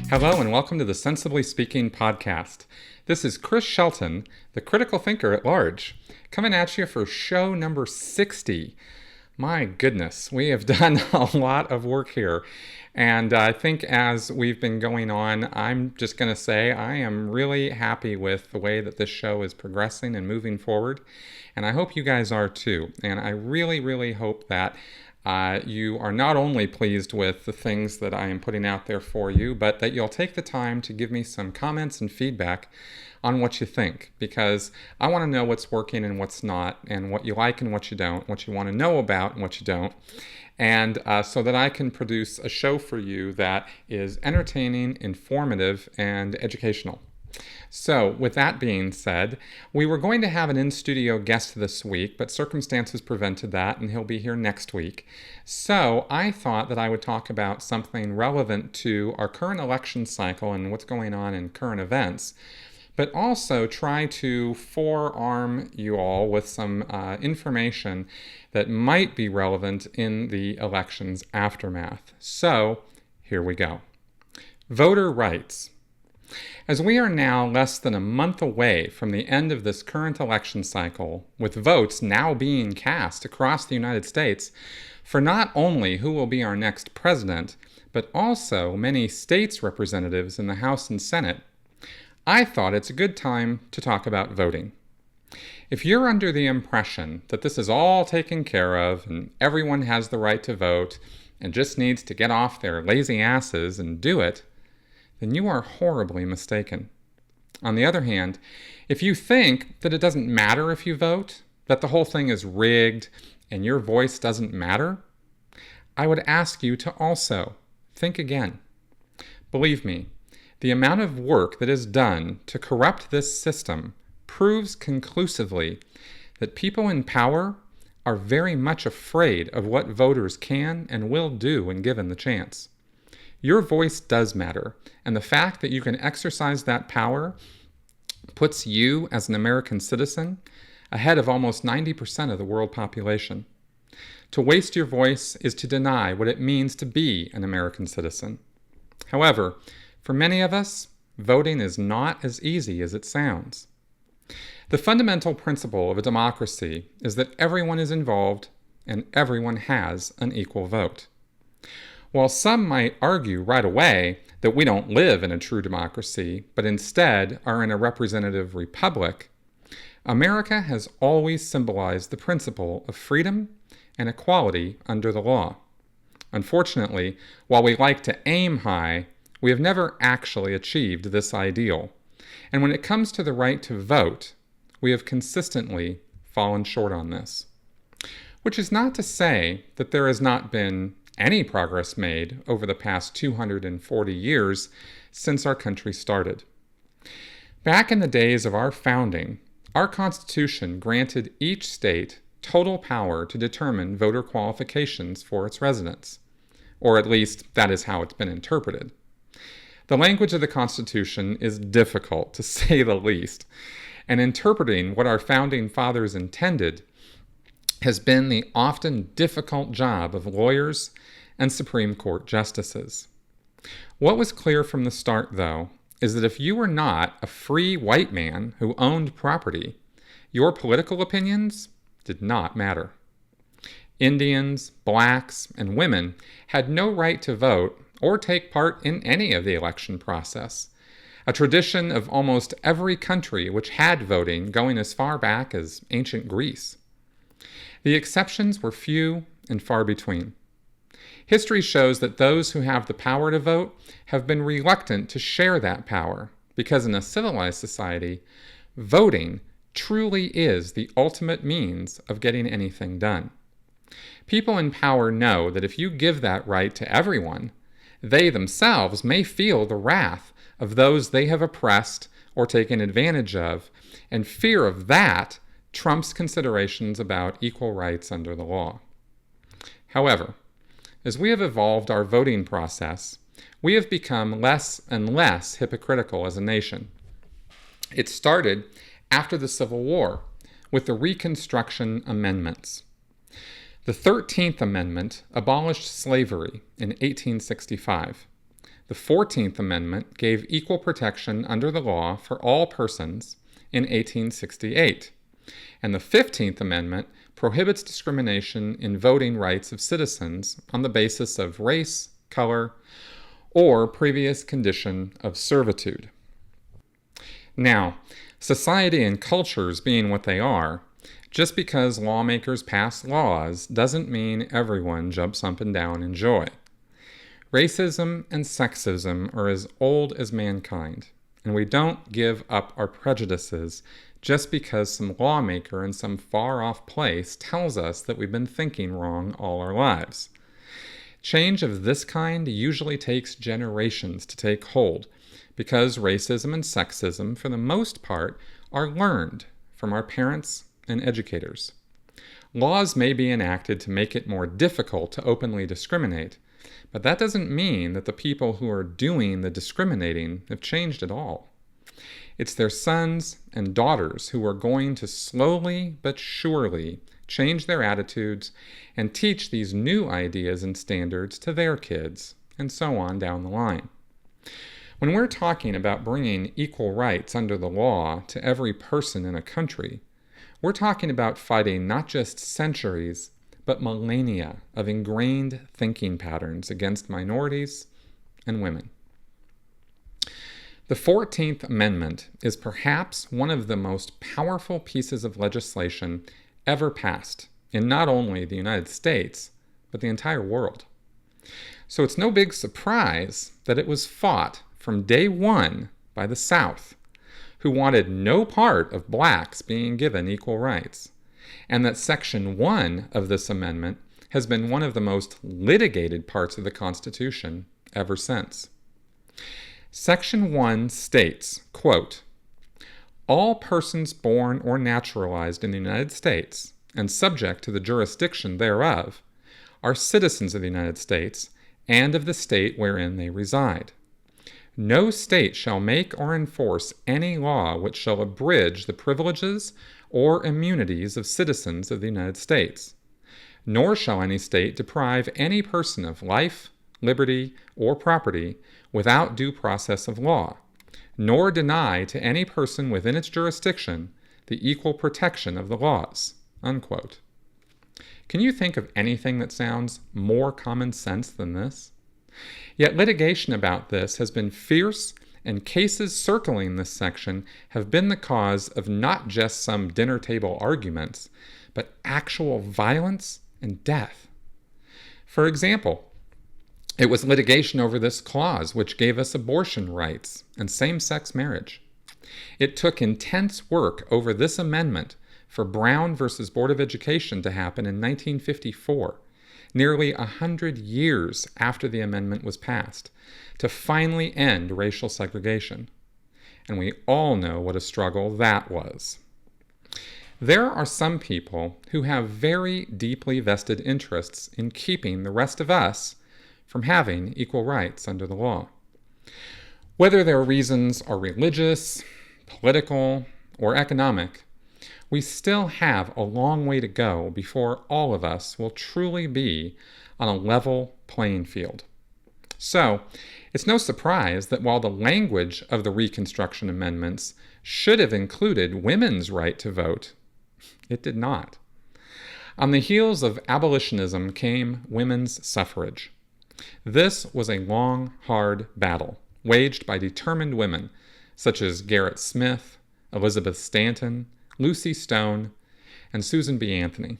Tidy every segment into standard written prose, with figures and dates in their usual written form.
Hello and welcome to the Sensibly Speaking podcast. This is Chris Shelton, the critical thinker at large, coming at you for show number 60. My goodness, we have done a lot of work here. And I think as we've been going on, I'm just going to say I am really happy with the way that this show is progressing and moving forward. And I hope you guys are too. And I really hope that you are not only pleased with the things that I am putting out there for you, but that you'll take the time to give me some comments and feedback on what you think, because I want to know what's working and what's not, and what you like and what you don't, what you want to know about and what you don't, and so that I can produce a show for you that is entertaining, informative, and educational. So, with that being said, we were going to have an in-studio guest this week, but circumstances prevented that, and he'll be here next week. So, I thought that I would talk about something relevant to our current election cycle and what's going on in current events, but also try to forearm you all with some information that might be relevant in the election's aftermath. So, here we go. Voter rights. As we are now less than a month away from the end of this current election cycle, with votes now being cast across the United States for not only who will be our next president, but also many states' representatives in the House and Senate, I thought it's a good time to talk about voting. If you're under the impression that this is all taken care of and everyone has the right to vote and just needs to get off their lazy asses and do it, then you are horribly mistaken. On the other hand, if you think that it doesn't matter if you vote, that the whole thing is rigged and your voice doesn't matter, I would ask you to also think again. Believe me, the amount of work that is done to corrupt this system proves conclusively that people in power are very much afraid of what voters can and will do when given the chance. Your voice does matter, and the fact that you can exercise that power puts you as an American citizen ahead of almost 90% of the world population. To waste your voice is to deny what it means to be an American citizen. However, for many of us, voting is not as easy as it sounds. The fundamental principle of a democracy is that everyone is involved and everyone has an equal vote. While some might argue right away that we don't live in a true democracy, but instead are in a representative republic, America has always symbolized the principle of freedom and equality under the law. Unfortunately, while we like to aim high, we have never actually achieved this ideal. And when it comes to the right to vote, we have consistently fallen short on this. Which is not to say that there has not been any progress made over the past 240 years since our country started. Back in the days of our founding, our Constitution granted each state total power to determine voter qualifications for its residents, or at least that is how it's been interpreted. The language of the Constitution is difficult, to say the least, and interpreting what our founding fathers intended has been the often difficult job of lawyers and Supreme Court justices. What was clear from the start, though, is that if you were not a free white man who owned property, your political opinions did not matter. Indians, blacks, and women had no right to vote or take part in any of the election process, a tradition of almost every country which had voting going as far back as ancient Greece. The exceptions were few and far between. History shows that those who have the power to vote have been reluctant to share that power because in a civilized society, voting truly is the ultimate means of getting anything done. People in power know that if you give that right to everyone, they themselves may feel the wrath of those they have oppressed or taken advantage of, and fear of that trumps considerations about equal rights under the law. However, as we have evolved our voting process, we have become less and less hypocritical as a nation. It started after the Civil War with the Reconstruction amendments. The 13th Amendment abolished slavery in 1865. The 14th Amendment gave equal protection under the law for all persons in 1868. And the 15th Amendment prohibits discrimination in voting rights of citizens on the basis of race, color, or previous condition of servitude. Now, society and cultures being what they are, just because lawmakers pass laws doesn't mean everyone jumps up and down in joy. Racism and sexism are as old as mankind, and we don't give up our prejudices just because some lawmaker in some far-off place tells us that we've been thinking wrong all our lives. Change of this kind usually takes generations to take hold, because racism and sexism, for the most part, are learned from our parents and educators. Laws may be enacted to make it more difficult to openly discriminate, but that doesn't mean that the people who are doing the discriminating have changed at all. It's their sons and daughters who are going to slowly but surely change their attitudes and teach these new ideas and standards to their kids, and so on down the line. When we're talking about bringing equal rights under the law to every person in a country, we're talking about fighting not just centuries, but millennia of ingrained thinking patterns against minorities and women. The 14th Amendment is perhaps one of the most powerful pieces of legislation ever passed in not only the United States, but the entire world. So it's no big surprise that it was fought from day one by the South, who wanted no part of blacks being given equal rights, and that Section 1 of this amendment has been one of the most litigated parts of the Constitution ever since. Section 1 states, quote, "All persons born or naturalized in the United States and subject to the jurisdiction thereof are citizens of the United States and of the state wherein they reside. No state shall make or enforce any law which shall abridge the privileges or immunities of citizens of the United States, nor shall any state deprive any person of life, liberty, or property without due process of law, nor deny to any person within its jurisdiction the equal protection of the laws." Unquote. Can you think of anything that sounds more common sense than this? Yet litigation about this has been fierce, and cases circling this section have been the cause of not just some dinner table arguments, but actual violence and death. For example, it was litigation over this clause which gave us abortion rights and same-sex marriage. It took intense work over this amendment for Brown versus Board of Education to happen in 1954, nearly 100 years after the amendment was passed, to finally end racial segregation. And we all know what a struggle that was. There are some people who have very deeply vested interests in keeping the rest of us from having equal rights under the law. Whether their reasons are religious, political, or economic, we still have a long way to go before all of us will truly be on a level playing field. So, it's no surprise that while the language of the Reconstruction amendments should have included women's right to vote, it did not. On the heels of abolitionism came women's suffrage. This was a long, hard battle, waged by determined women, such as Gerrit Smith, Elizabeth Stanton, Lucy Stone, and Susan B. Anthony.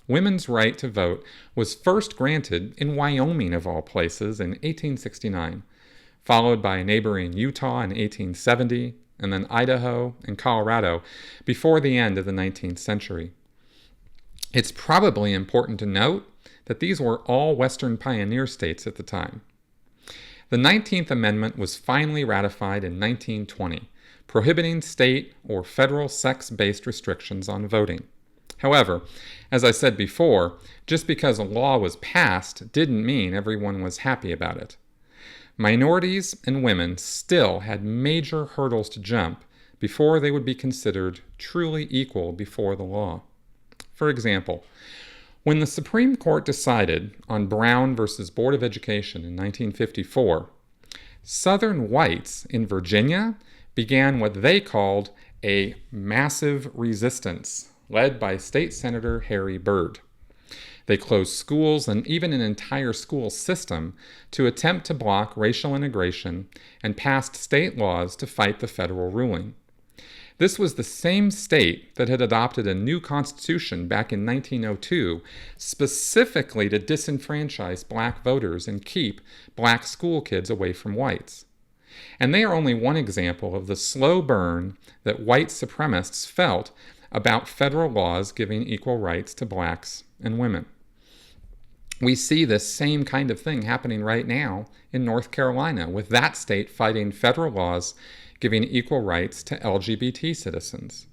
Women's right to vote was first granted in Wyoming, of all places, in 1869, followed by neighboring Utah in 1870, and then Idaho and Colorado before the end of the 19th century. It's probably important to note that these were all Western pioneer states at the time. The 19th Amendment was finally ratified in 1920, prohibiting state or federal sex-based restrictions on voting. However, as I said before, just because a law was passed didn't mean everyone was happy about it. Minorities and women still had major hurdles to jump before they would be considered truly equal before the law. For example, when the Supreme Court decided on Brown versus Board of Education in 1954, Southern whites in Virginia began what they called a massive resistance, led by State Senator Harry Byrd. They closed schools and even an entire school system to attempt to block racial integration and passed state laws to fight the federal ruling. This was the same state that had adopted a new constitution back in 1902, specifically to disenfranchise black voters and keep black school kids away from whites. And they are only one example of the slow burn that white supremacists felt about federal laws giving equal rights to blacks and women. We see this same kind of thing happening right now in North Carolina, with that state fighting federal laws giving equal rights to LGBT citizens.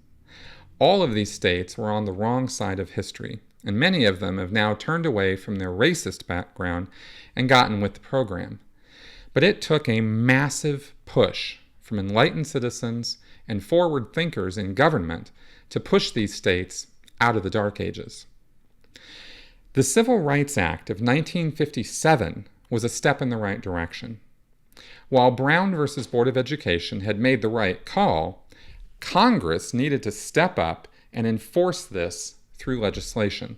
All of these states were on the wrong side of history, and many of them have now turned away from their racist background and gotten with the program. But it took a massive push from enlightened citizens and forward thinkers in government to push these states out of the Dark Ages. The Civil Rights Act of 1957 was a step in the right direction. While Brown versus Board of Education had made the right call, Congress needed to step up and enforce this through legislation.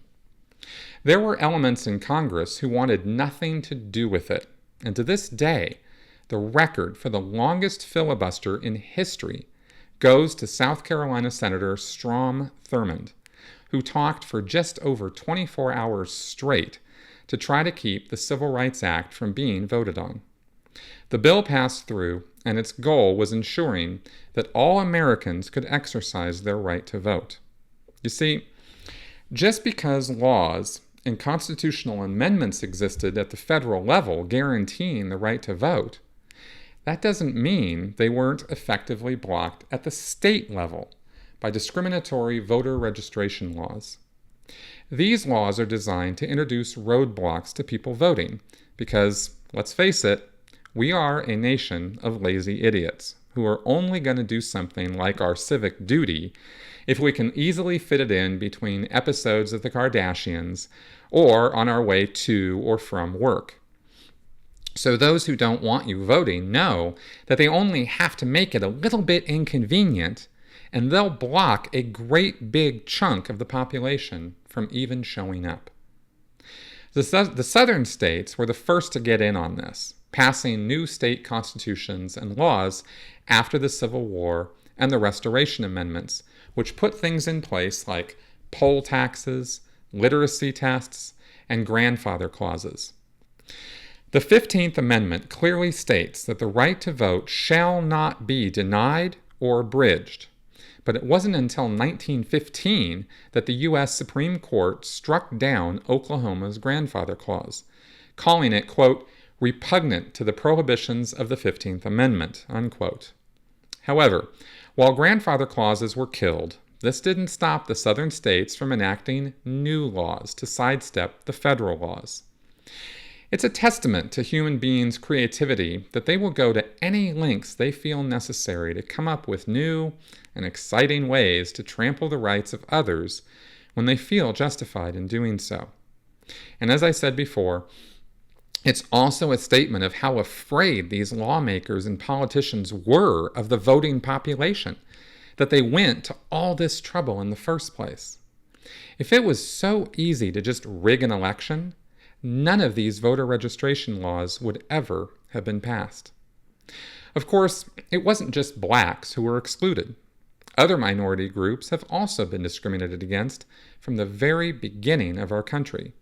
There were elements in Congress who wanted nothing to do with it, and to this day, the record for the longest filibuster in history goes to South Carolina Senator Strom Thurmond, who talked for just over 24 hours straight to try to keep the Civil Rights Act from being voted on. The bill passed through, and its goal was ensuring that all Americans could exercise their right to vote. You see, just because laws and constitutional amendments existed at the federal level guaranteeing the right to vote, that doesn't mean they weren't effectively blocked at the state level by discriminatory voter registration laws. These laws are designed to introduce roadblocks to people voting because, let's face it, we are a nation of lazy idiots who are only going to do something like our civic duty if we can easily fit it in between episodes of the Kardashians or on our way to or from work. So those who don't want you voting know that they only have to make it a little bit inconvenient, and they'll block a great big chunk of the population from even showing up. The southern states were the first to get in on this, passing new state constitutions and laws after the Civil War and the Restoration Amendments, which put things in place like poll taxes, literacy tests, and grandfather clauses. The 15th Amendment clearly states that the right to vote shall not be denied or abridged, but it wasn't until 1915 that the U.S. Supreme Court struck down Oklahoma's grandfather clause, calling it, quote, repugnant to the prohibitions of the 15th Amendment, unquote. However, while grandfather clauses were killed, this didn't stop the southern states from enacting new laws to sidestep the federal laws. It's a testament to human beings' creativity that they will go to any lengths they feel necessary to come up with new and exciting ways to trample the rights of others when they feel justified in doing so. And as I said before, it's also a statement of how afraid these lawmakers and politicians were of the voting population, that they went to all this trouble in the first place. If it was so easy to just rig an election, none of these voter registration laws would ever have been passed. Of course, it wasn't just blacks who were excluded. Other minority groups have also been discriminated against from the very beginning of our country,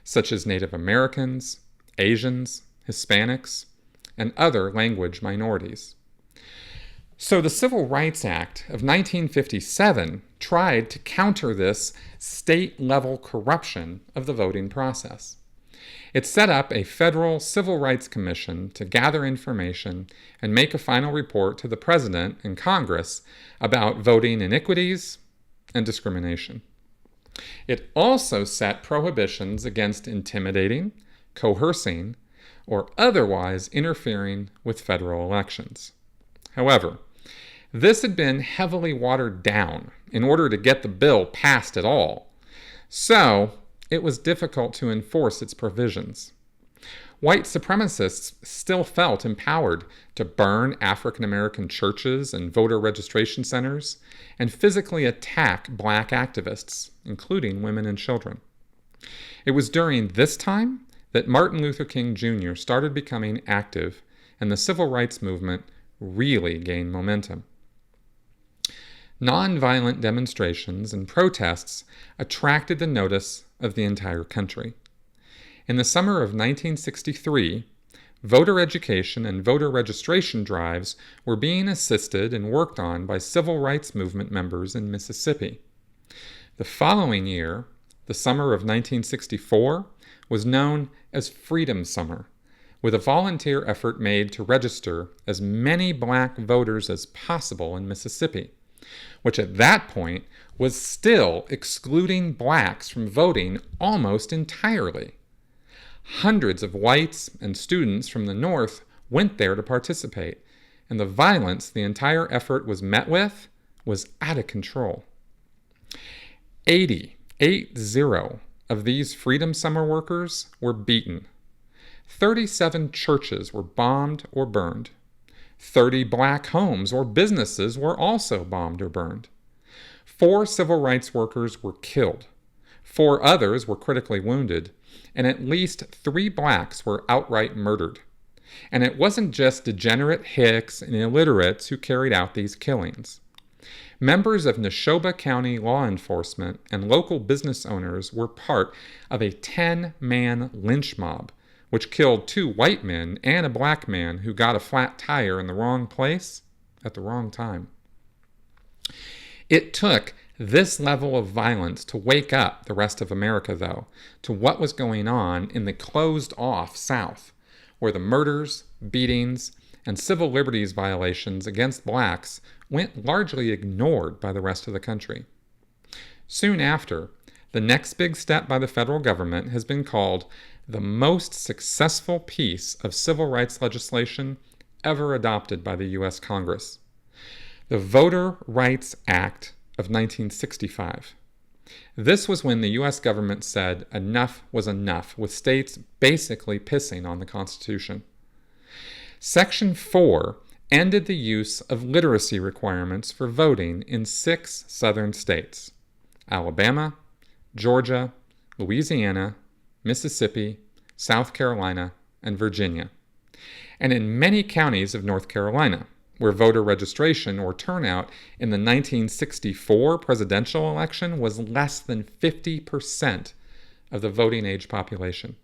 such as Native Americans, Asians, Hispanics, and other language minorities. So the Civil Rights Act of 1957 tried to counter this state-level corruption of the voting process. It set up a federal civil rights commission to gather information and make a final report to the President and Congress about voting inequities and discrimination. It also set prohibitions against intimidating, coercing, or otherwise interfering with federal elections. However, this had been heavily watered down in order to get the bill passed at all, so it was difficult to enforce its provisions. White supremacists still felt empowered to burn African American churches and voter registration centers and physically attack black activists, including women and children. It was during this time that Martin Luther King Jr. started becoming active and the civil rights movement really gained momentum. Nonviolent demonstrations and protests attracted the notice of the entire country. In the summer of 1963, voter education and voter registration drives were being assisted and worked on by civil rights movement members in Mississippi. The following year, the summer of 1964, was known as Freedom Summer, with a volunteer effort made to register as many black voters as possible in Mississippi, which at that point was still excluding blacks from voting almost entirely. Hundreds of whites and students from the North went there to participate, and the violence the entire effort was met with was out of control. 80 of these Freedom Summer workers were beaten. 37 churches were bombed or burned. 30 black homes or businesses were also bombed or burned. 4 civil rights workers were killed. 4 others were critically wounded, and at least 3 blacks were outright murdered. And it wasn't just degenerate hicks and illiterates who carried out these killings. Members of Neshoba County law enforcement and local business owners were part of a 10-man lynch mob, which killed 2 white men and a black man who got a flat tire in the wrong place at the wrong time. It took this level of violence to wake up the rest of America, though, to what was going on in the closed-off South, where the murders, beatings, and civil liberties violations against blacks went largely ignored by the rest of the country. Soon after, the next big step by the federal government has been called the most successful piece of civil rights legislation ever adopted by the U.S. Congress, the Voter Rights Act of 1965. This was when the U.S. government said enough was enough, with states basically pissing on the Constitution. Section 4 ended the use of literacy requirements for voting in 6 southern states: Alabama, Georgia, Louisiana, Mississippi, South Carolina, and Virginia, and in many counties of North Carolina, where voter registration or turnout in the 1964 presidential election was less than 50% of the voting age population.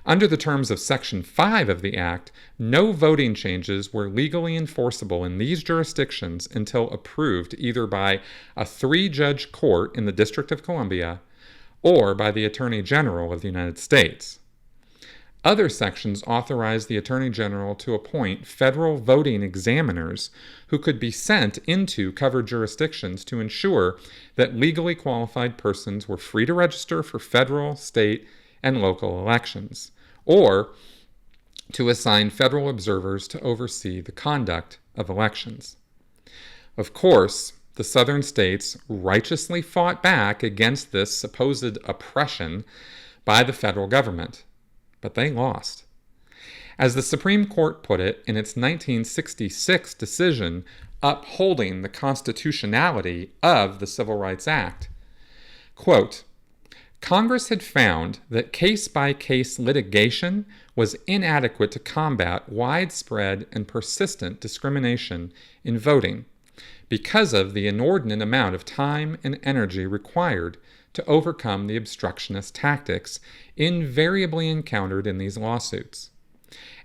Under the terms of Section 5 of the Act, no voting changes were legally enforceable in these jurisdictions until approved either by a 3-judge court in the District of Columbia or by the Attorney General of the United States. Other sections authorize the Attorney General to appoint federal voting examiners who could be sent into covered jurisdictions to ensure that legally qualified persons were free to register for federal, state, and local elections, or to assign federal observers to oversee the conduct of elections. Of course, the southern states righteously fought back against this supposed oppression by the federal government, but they lost. As the Supreme Court put it in its 1966 decision upholding the constitutionality of the Civil Rights Act, quote, Congress had found that case-by-case litigation was inadequate to combat widespread and persistent discrimination in voting because of the inordinate amount of time and energy required to overcome the obstructionist tactics invariably encountered in these lawsuits.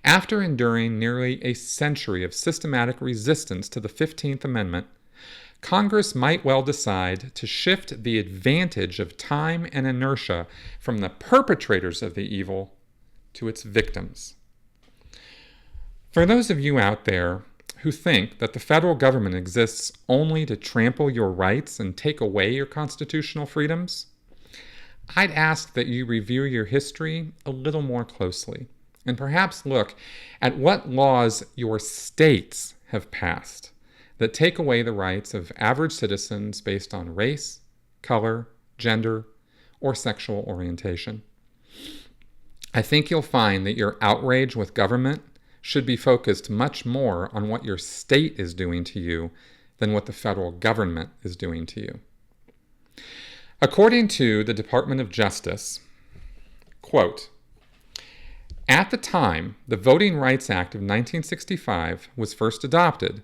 After enduring nearly a century of systematic resistance to the 15th Amendment, Congress might well decide to shift the advantage of time and inertia from the perpetrators of the evil to its victims. For those of you out there who think that the federal government exists only to trample your rights and take away your constitutional freedoms, I'd ask that you review your history a little more closely and perhaps look at what laws your states have passed that take away the rights of average citizens based on race, color, gender, or sexual orientation. I think you'll find that your outrage with government should be focused much more on what your state is doing to you than what the federal government is doing to you. According to the Department of Justice, quote, at the time the Voting Rights Act of 1965 was first adopted,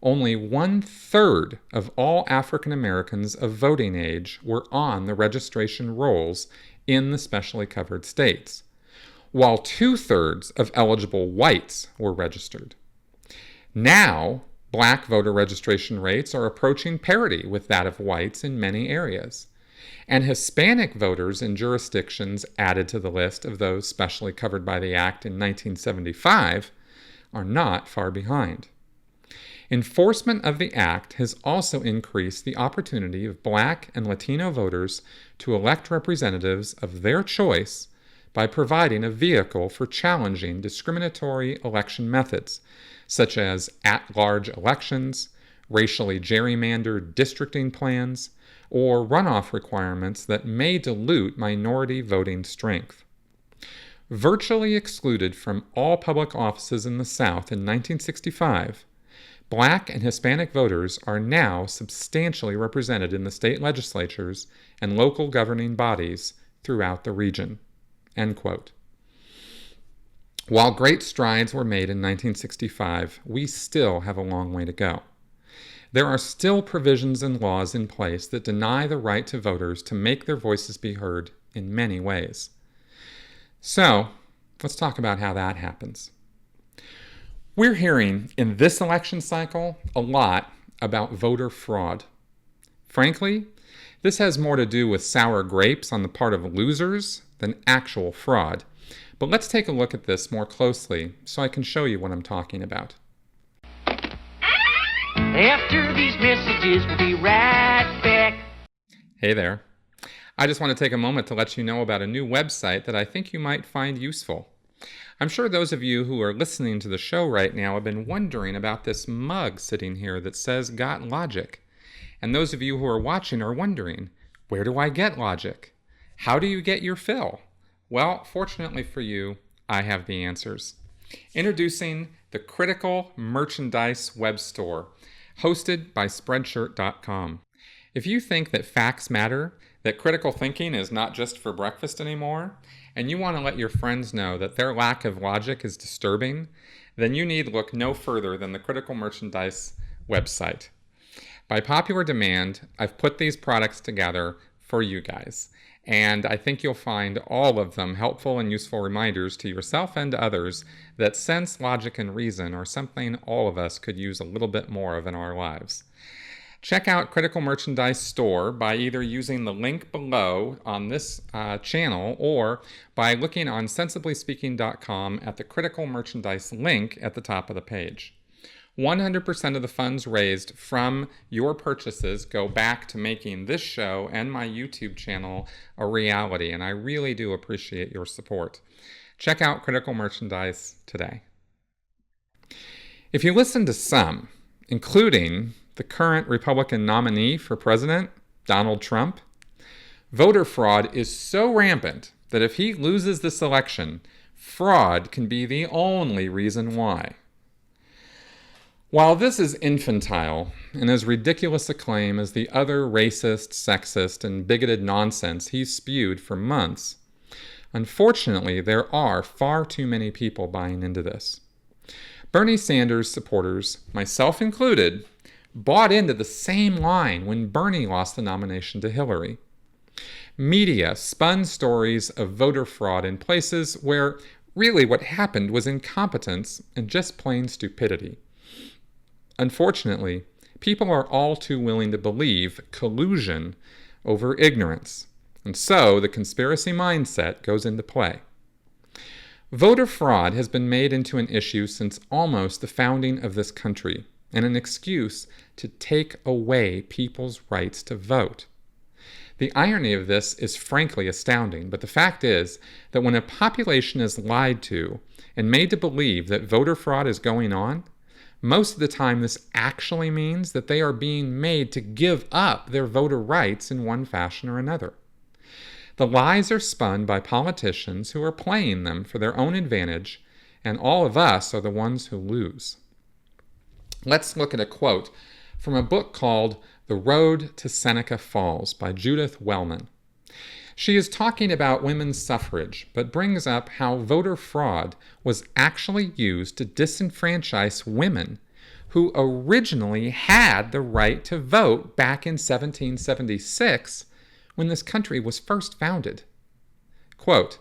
only 1/3 of all African Americans of voting age were on the registration rolls in the specially covered states, while 2/3 of eligible whites were registered. Now, black voter registration rates are approaching parity with that of whites in many areas, and Hispanic voters in jurisdictions added to the list of those specially covered by the Act in 1975 are not far behind. Enforcement of the Act has also increased the opportunity of Black and Latino voters to elect representatives of their choice by providing a vehicle for challenging discriminatory election methods, such as at-large elections, racially gerrymandered districting plans, or runoff requirements that may dilute minority voting strength. Virtually excluded from all public offices in the South in 1965, Black and Hispanic voters are now substantially represented in the state legislatures and local governing bodies throughout the region. End quote. While great strides were made in 1965, we still have a long way to go. There are still provisions and laws in place that deny the right to voters to make their voices be heard in many ways. So, let's talk about how that happens. We're hearing in this election cycle a lot about voter fraud. Frankly, this has more to do with sour grapes on the part of losers than actual fraud. But let's take a look at this more closely so I can show you what I'm talking about. After these messages, we'll be right back. Hey there. I just want to take a moment to let you know about a new website that I think you might find useful. I'm sure those of you who are listening to the show right now have been wondering about this mug sitting here that says "Got Logic." And those of you who are watching are wondering, where do I get logic? How do you get your fill? Well, fortunately for you, I have the answers. Introducing the Critical Merchandise web store, hosted by Spreadshirt.com. If you think that facts matter, that critical thinking is not just for breakfast anymore, and you want to let your friends know that their lack of logic is disturbing, then you need look no further than the Critical Merchandise website. By popular demand, I've put these products together for you guys, and I think you'll find all of them helpful and useful reminders to yourself and to others that sense, logic, and reason are something all of us could use a little bit more of in our lives. Check out Critical Merchandise Store by either using the link below on this channel or by looking on sensiblyspeaking.com at the Critical Merchandise link at the top of the page. 100% of the funds raised from your purchases go back to making this show and my YouTube channel a reality, and I really do appreciate your support. Check out Critical Merchandise today. If you listen to some, including the current Republican nominee for president, Donald Trump, voter fraud is so rampant that if he loses this election, fraud can be the only reason why. While this is infantile and as ridiculous a claim as the other racist, sexist, and bigoted nonsense he's spewed for months, unfortunately there are far too many people buying into this. Bernie Sanders supporters, myself included, bought into the same line when Bernie lost the nomination to Hillary. Media spun stories of voter fraud in places where really what happened was incompetence and just plain stupidity. Unfortunately, people are all too willing to believe collusion over ignorance, and so the conspiracy mindset goes into play. Voter fraud has been made into an issue since almost the founding of this country, and an excuse to take away people's rights to vote. The irony of this is frankly astounding, but the fact is that when a population is lied to and made to believe that voter fraud is going on, most of the time this actually means that they are being made to give up their voter rights in one fashion or another. The lies are spun by politicians who are playing them for their own advantage, and all of us are the ones who lose. Let's look at a quote from a book called The Road to Seneca Falls by Judith Wellman. She is talking about women's suffrage, but brings up how voter fraud was actually used to disenfranchise women who originally had the right to vote back in 1776 when this country was first founded. Quote,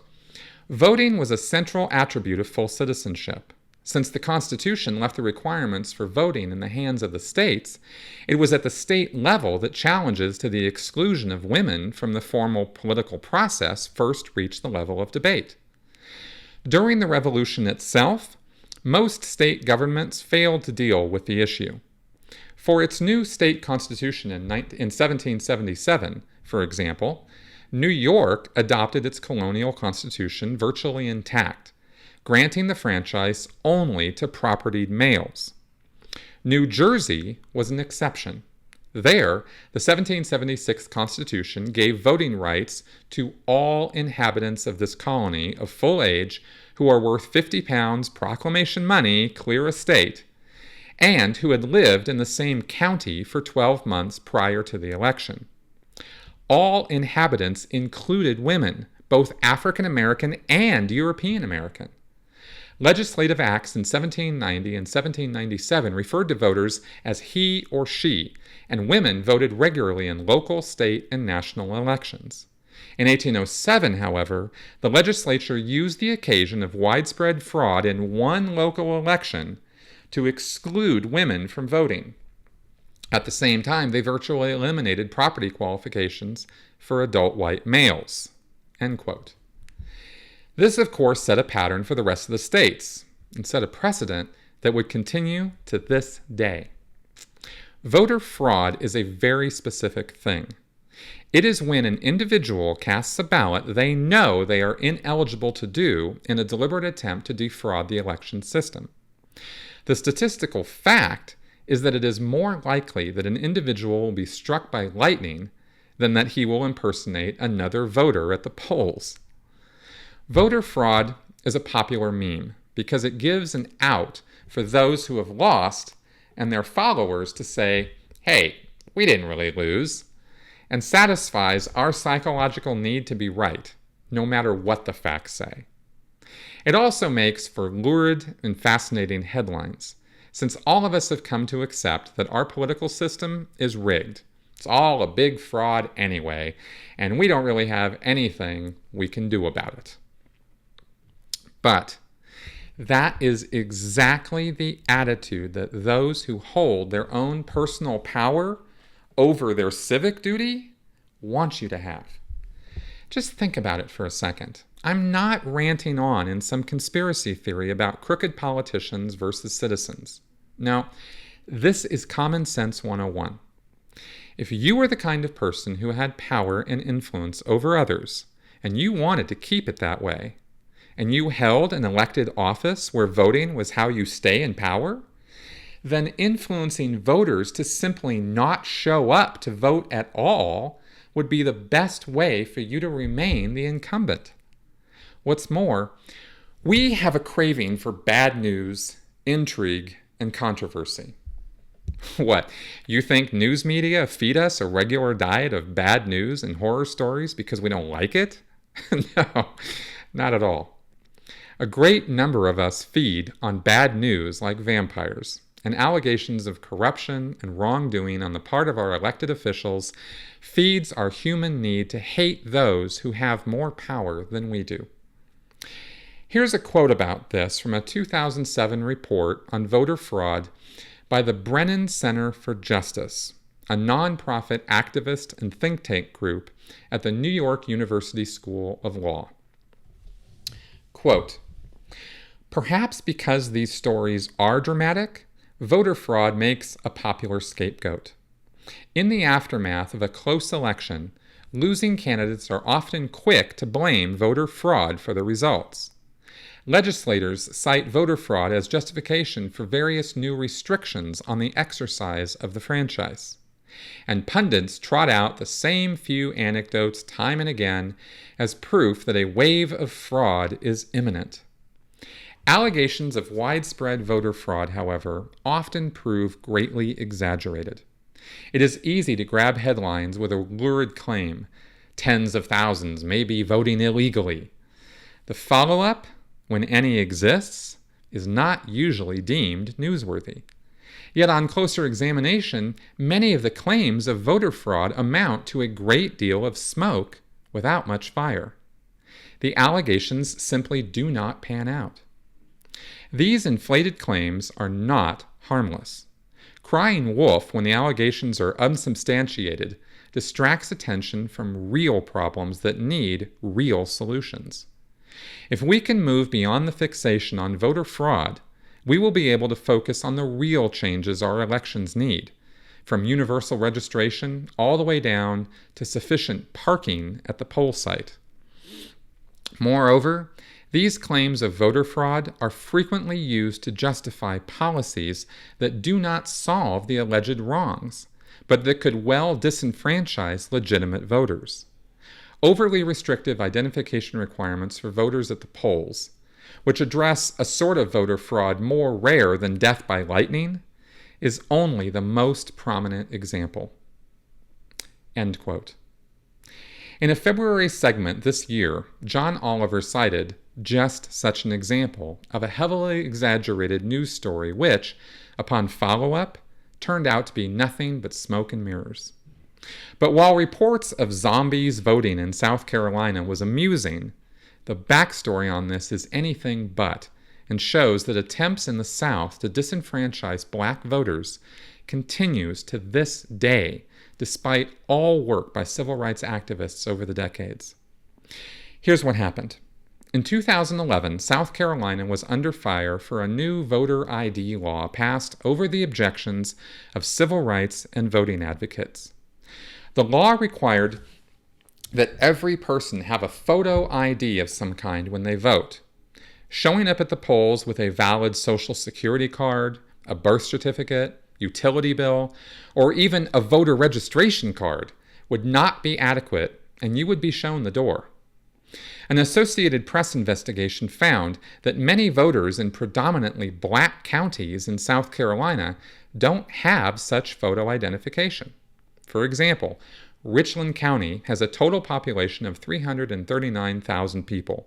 voting was a central attribute of full citizenship. Since the Constitution left the requirements for voting in the hands of the states, it was at the state level that challenges to the exclusion of women from the formal political process first reached the level of debate. During the Revolution itself, most state governments failed to deal with the issue. For its new state constitution in 1777, for example, New York adopted its colonial constitution virtually intact, granting the franchise only to propertied males. New Jersey was an exception. There, the 1776 Constitution gave voting rights to all inhabitants of this colony of full age who are worth 50 pounds proclamation money, clear estate, and who had lived in the same county for 12 months prior to the election. All inhabitants included women, both African American and European American. Legislative acts in 1790 and 1797 referred to voters as he or she, and women voted regularly in local, state, and national elections. In 1807, however, the legislature used the occasion of widespread fraud in one local election to exclude women from voting. At the same time, they virtually eliminated property qualifications for adult white males. End quote. This, of course, set a pattern for the rest of the states and set a precedent that would continue to this day. Voter fraud is a very specific thing. It is when an individual casts a ballot they know they are ineligible to do in a deliberate attempt to defraud the election system. The statistical fact is that it is more likely that an individual will be struck by lightning than that he will impersonate another voter at the polls. Voter fraud is a popular meme because it gives an out for those who have lost and their followers to say, hey, we didn't really lose, and satisfies our psychological need to be right, no matter what the facts say. It also makes for lurid and fascinating headlines, since all of us have come to accept that our political system is rigged. It's all a big fraud anyway, and we don't really have anything we can do about it. But that is exactly the attitude that those who hold their own personal power over their civic duty want you to have. Just think about it for a second. I'm not ranting on in some conspiracy theory about crooked politicians versus citizens. No, this is Common Sense 101. If you were the kind of person who had power and influence over others, and you wanted to keep it that way, and you held an elected office where voting was how you stay in power, then influencing voters to simply not show up to vote at all would be the best way for you to remain the incumbent. What's more, we have a craving for bad news, intrigue, and controversy. What, you think news media feed us a regular diet of bad news and horror stories because we don't like it? No, not at all. A great number of us feed on bad news like vampires, and allegations of corruption and wrongdoing on the part of our elected officials feeds our human need to hate those who have more power than we do. Here's a quote about this from a 2007 report on voter fraud by the Brennan Center for Justice, a nonprofit activist and think tank group at the New York University School of Law. Quote, perhaps because these stories are dramatic, voter fraud makes a popular scapegoat. In the aftermath of a close election, losing candidates are often quick to blame voter fraud for the results. Legislators cite voter fraud as justification for various new restrictions on the exercise of the franchise. And pundits trot out the same few anecdotes time and again as proof that a wave of fraud is imminent. Allegations of widespread voter fraud, however, often prove greatly exaggerated. It is easy to grab headlines with a lurid claim. Tens of thousands may be voting illegally. The follow-up, when any exists, is not usually deemed newsworthy. Yet on closer examination, many of the claims of voter fraud amount to a great deal of smoke without much fire. The allegations simply do not pan out. These inflated claims are not harmless. Crying wolf when the allegations are unsubstantiated distracts attention from real problems that need real solutions. If we can move beyond the fixation on voter fraud, we will be able to focus on the real changes our elections need, from universal registration all the way down to sufficient parking at the poll site. Moreover, these claims of voter fraud are frequently used to justify policies that do not solve the alleged wrongs, but that could well disenfranchise legitimate voters. Overly restrictive identification requirements for voters at the polls, which address a sort of voter fraud more rare than death by lightning, is only the most prominent example. End quote. In a February segment this year, John Oliver cited just such an example of a heavily exaggerated news story which, upon follow-up, turned out to be nothing but smoke and mirrors. But while reports of zombies voting in South Carolina was amusing, the backstory on this is anything but, and shows that attempts in the South to disenfranchise black voters continues to this day, despite all work by civil rights activists over the decades. Here's what happened. In 2011, South Carolina was under fire for a new voter ID law passed over the objections of civil rights and voting advocates. The law required that every person have a photo ID of some kind when they vote. Showing up at the polls with a valid Social Security card, a birth certificate, utility bill, or even a voter registration card would not be adequate, and you would be shown the door. An Associated Press investigation found that many voters in predominantly black counties in South Carolina don't have such photo identification. For example, Richland County has a total population of 339,000 people,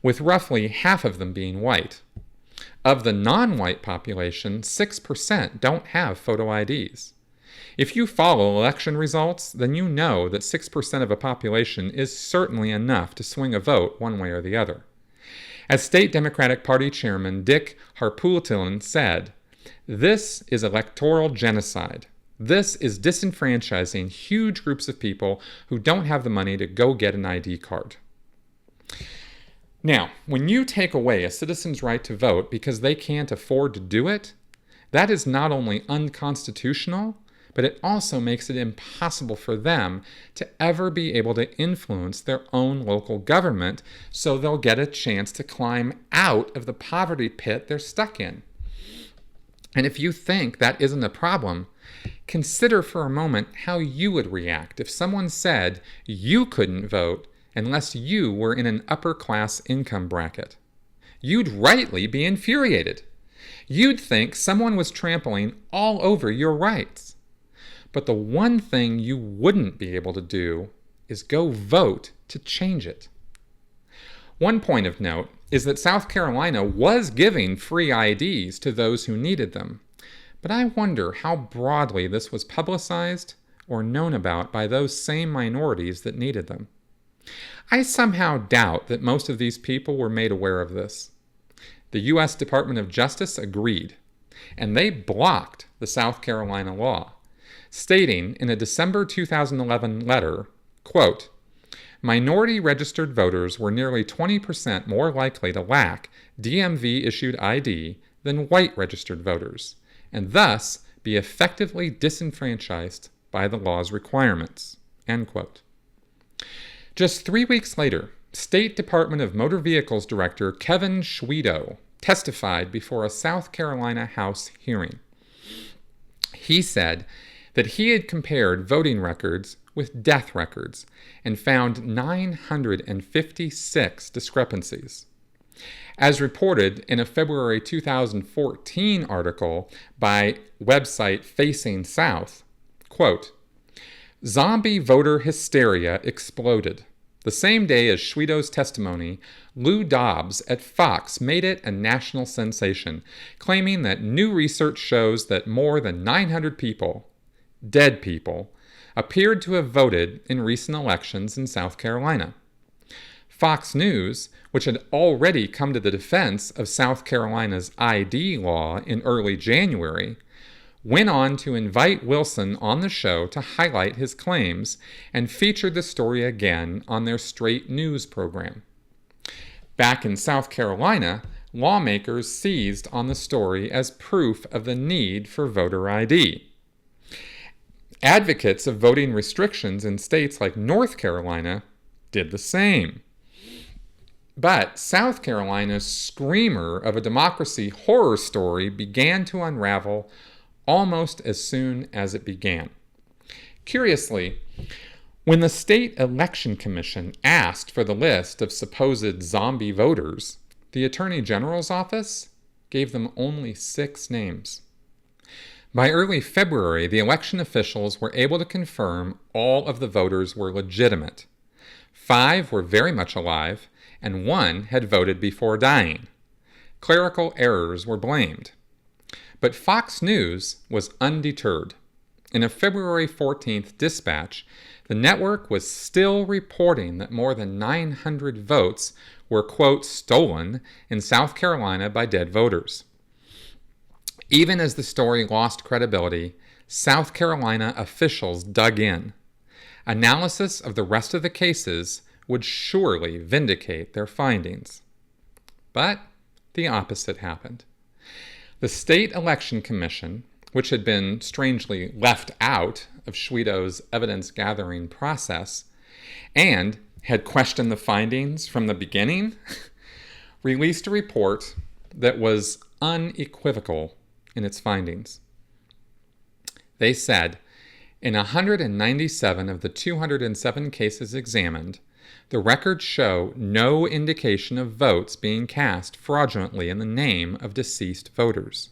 with roughly half of them being white. Of the non-white population, 6% don't have photo IDs. If you follow election results, then you know that 6% of a population is certainly enough to swing a vote one way or the other. As State Democratic Party Chairman Dick Harpootlian said, "This is electoral genocide. This is disenfranchising huge groups of people who don't have the money to go get an ID card." Now, when you take away a citizen's right to vote because they can't afford to do it, that is not only unconstitutional, but it also makes it impossible for them to ever be able to influence their own local government, so they'll get a chance to climb out of the poverty pit they're stuck in. And if you think that isn't a problem, consider for a moment how you would react if someone said you couldn't vote unless you were in an upper-class income bracket. You'd rightly be infuriated. You'd think someone was trampling all over your rights. But the one thing you wouldn't be able to do is go vote to change it. One point of note is that South Carolina was giving free IDs to those who needed them, but I wonder how broadly this was publicized or known about by those same minorities that needed them. I somehow doubt that most of these people were made aware of this. The U.S. Department of Justice agreed, and they blocked the South Carolina law, stating in a December 2011 letter, quote, "Minority registered voters were nearly 20% more likely to lack DMV-issued ID than white registered voters, and thus be effectively disenfranchised by the law's requirements." End quote. Just 3 weeks later, State Department of Motor Vehicles Director Kevin Schwedo testified before a South Carolina House hearing. He said that he had compared voting records with death records and found 956 discrepancies. As reported in a February 2014 article by website Facing South, quote, "Zombie voter hysteria exploded. The same day as Schwedo's testimony, Lou Dobbs at Fox made it a national sensation, claiming that new research shows that more than 900 people, dead people, appeared to have voted in recent elections in South Carolina. Fox News, which had already come to the defense of South Carolina's ID law in early January, went on to invite Wilson on the show to highlight his claims and featured the story again on their straight news program. Back in South Carolina, lawmakers seized on the story as proof of the need for voter ID. Advocates of voting restrictions in states like North Carolina did the same. But South Carolina's screamer of a democracy horror story began to unravel almost as soon as it began. Curiously, when the State Election Commission asked for the list of supposed zombie voters, the Attorney General's office gave them only 6 names. By early February, the election officials were able to confirm all of the voters were legitimate. 5 were very much alive, and 1 had voted before dying. Clerical errors were blamed. But Fox News was undeterred. In a February 14th dispatch, the network was still reporting that more than 900 votes were, quote, stolen in South Carolina by dead voters. Even as the story lost credibility, South Carolina officials dug in. Analysis of the rest of the cases would surely vindicate their findings. But the opposite happened. The State Election Commission, which had been strangely left out of Schwedo's evidence-gathering process and had questioned the findings from the beginning, released a report that was unequivocal in its findings. They said, in 197 of the 207 cases examined, the records show no indication of votes being cast fraudulently in the name of deceased voters.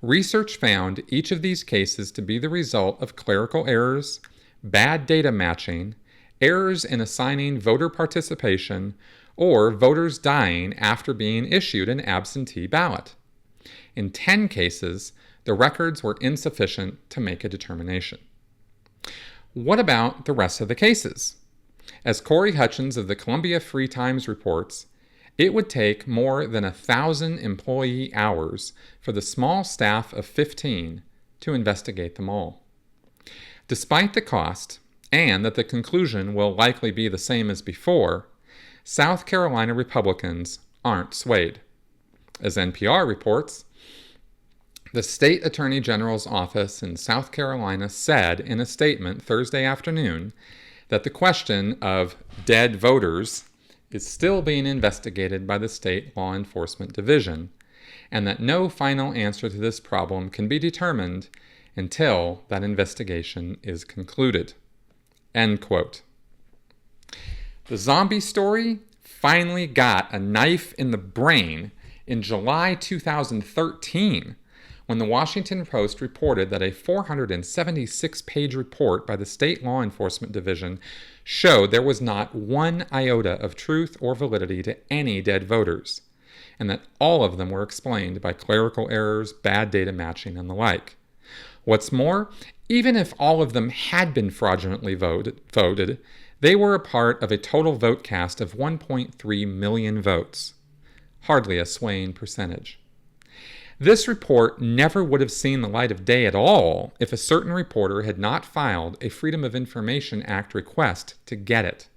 Research found each of these cases to be the result of clerical errors, bad data matching, errors in assigning voter participation, or voters dying after being issued an absentee ballot. In 10 cases, the records were insufficient to make a determination. What about the rest of the cases? As Corey Hutchins of the Columbia Free Times reports, it would take more than 1,000 employee hours for the small staff of 15 to investigate them all. Despite the cost, and that the conclusion will likely be the same as before, South Carolina Republicans aren't swayed. As NPR reports, the State Attorney General's office in South Carolina said in a statement Thursday afternoon that the question of dead voters is still being investigated by the State Law Enforcement Division, and that no final answer to this problem can be determined until that investigation is concluded. End quote. The zombie story finally got a knife in the brain in July 2013 when the Washington Post reported that a 476-page report by the State Law Enforcement Division showed there was not one iota of truth or validity to any dead voters, and that all of them were explained by clerical errors, bad data matching, and the like. What's more, even if all of them had been fraudulently voted, they were a part of a total vote cast of 1.3 million votes. Hardly a swaying percentage. This report never would have seen the light of day at all if a certain reporter had not filed a Freedom of Information Act request to get it.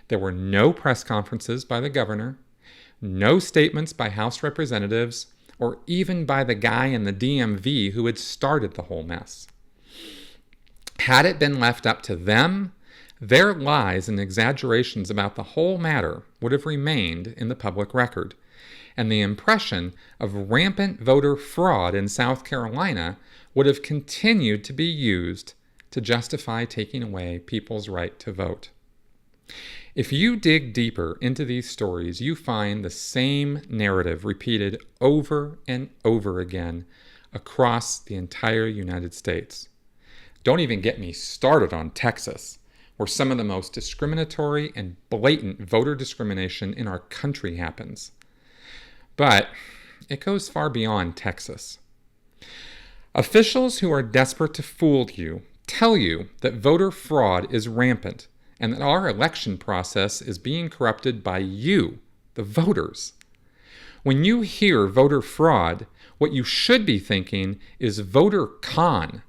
There were no press conferences by the governor, no statements by House representatives, or even by the guy in the DMV who had started the whole mess. Had it been left up to them, their lies and exaggerations about the whole matter would have remained in the public record, and the impression of rampant voter fraud in South Carolina would have continued to be used to justify taking away people's right to vote. If you dig deeper into these stories, you find the same narrative repeated over and over again across the entire United States. Don't even get me started on Texas, where some of the most discriminatory and blatant voter discrimination in our country happens. But it goes far beyond Texas. Officials who are desperate to fool you tell you that voter fraud is rampant and that our election process is being corrupted by you, the voters. When you hear voter fraud, what you should be thinking is voter con,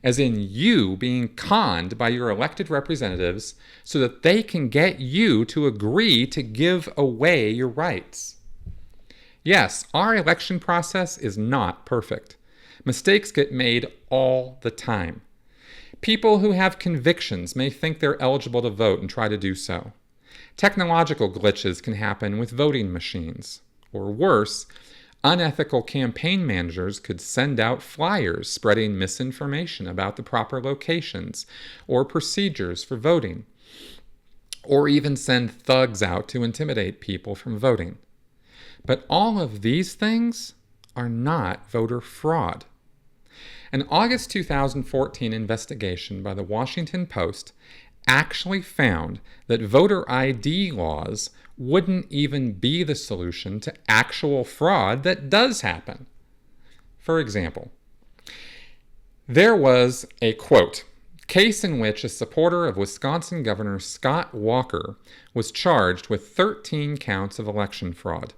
as in you being conned by your elected representatives so that they can get you to agree to give away your rights. Yes, our election process is not perfect. Mistakes get made all the time. People who have convictions may think they're eligible to vote and try to do so. Technological glitches can happen with voting machines. Or worse, unethical campaign managers could send out flyers spreading misinformation about the proper locations or procedures for voting, or even send thugs out to intimidate people from voting. But all of these things are not voter fraud. An August 2014 investigation by the Washington Post actually found that voter ID laws wouldn't even be the solution to actual fraud that does happen. For example, there was a, quote, case in which a supporter of Wisconsin Governor Scott Walker was charged with 13 counts of election fraud,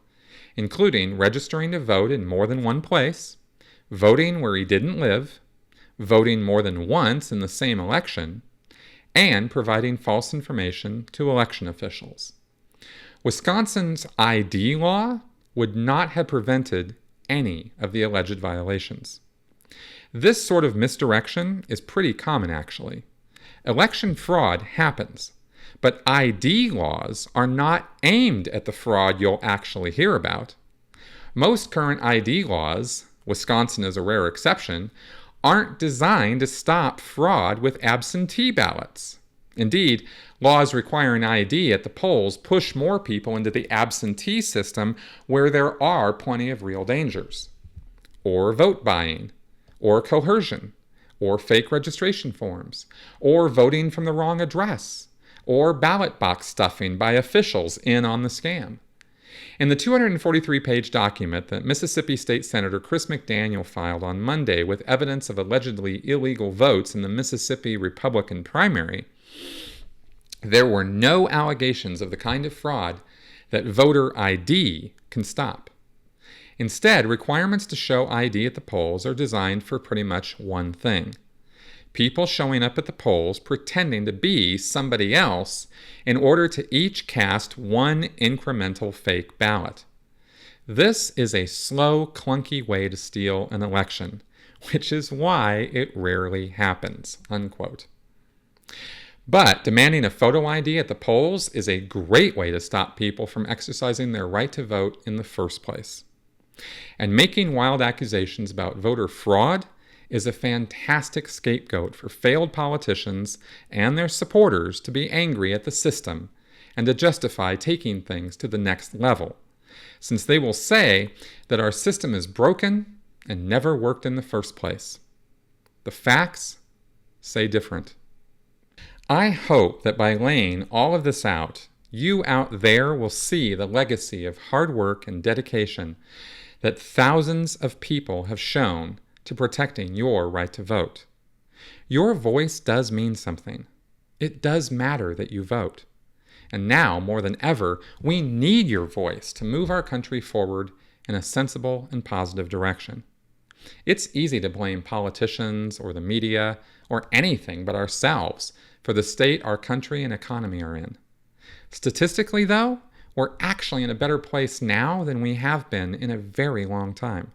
including registering to vote in more than one place, voting where he didn't live, voting more than once in the same election, and providing false information to election officials. Wisconsin's ID law would not have prevented any of the alleged violations. This sort of misdirection is pretty common, actually. Election fraud happens, but ID laws are not aimed at the fraud you'll actually hear about. Most current ID laws, Wisconsin is a rare exception, aren't designed to stop fraud with absentee ballots. Indeed, laws requiring ID at the polls push more people into the absentee system where there are plenty of real dangers. Or vote buying, or coercion, or fake registration forms, or voting from the wrong address, or ballot box stuffing by officials in on the scam. In the 243-page document that Mississippi State Senator Chris McDaniel filed on Monday with evidence of allegedly illegal votes in the Mississippi Republican primary, there were no allegations of the kind of fraud that voter ID can stop. Instead, requirements to show ID at the polls are designed for pretty much one thing: people showing up at the polls pretending to be somebody else in order to each cast one incremental fake ballot. This is a slow, clunky way to steal an election, which is why it rarely happens, unquote. But demanding a photo ID at the polls is a great way to stop people from exercising their right to vote in the first place. And making wild accusations about voter fraud is a fantastic scapegoat for failed politicians and their supporters to be angry at the system and to justify taking things to the next level, since they will say that our system is broken and never worked in the first place. The facts say different. I hope that by laying all of this out, you out there will see the legacy of hard work and dedication that thousands of people have shown to protecting your right to vote. Your voice does mean something. It does matter that you vote. And now, more than ever, we need your voice to move our country forward in a sensible and positive direction. It's easy to blame politicians or the media or anything but ourselves for the state our country and economy are in. Statistically, though, we're actually in a better place now than we have been in a very long time.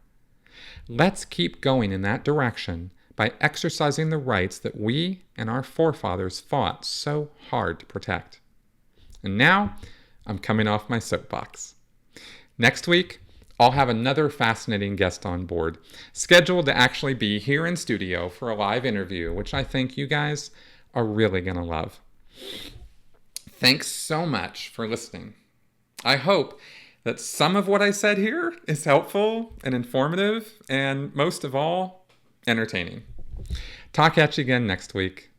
Let's keep going in that direction by exercising the rights that we and our forefathers fought so hard to protect. And now, I'm coming off my soapbox. Next week, I'll have another fascinating guest on board, scheduled to actually be here in studio for a live interview, which I think you guys are really going to love. Thanks so much for listening. I hope that some of what I said here is helpful and informative, and most of all, entertaining. Talk at you again next week.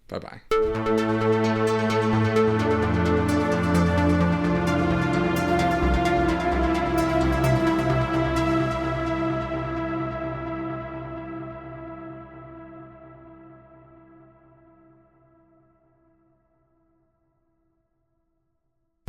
Bye-bye.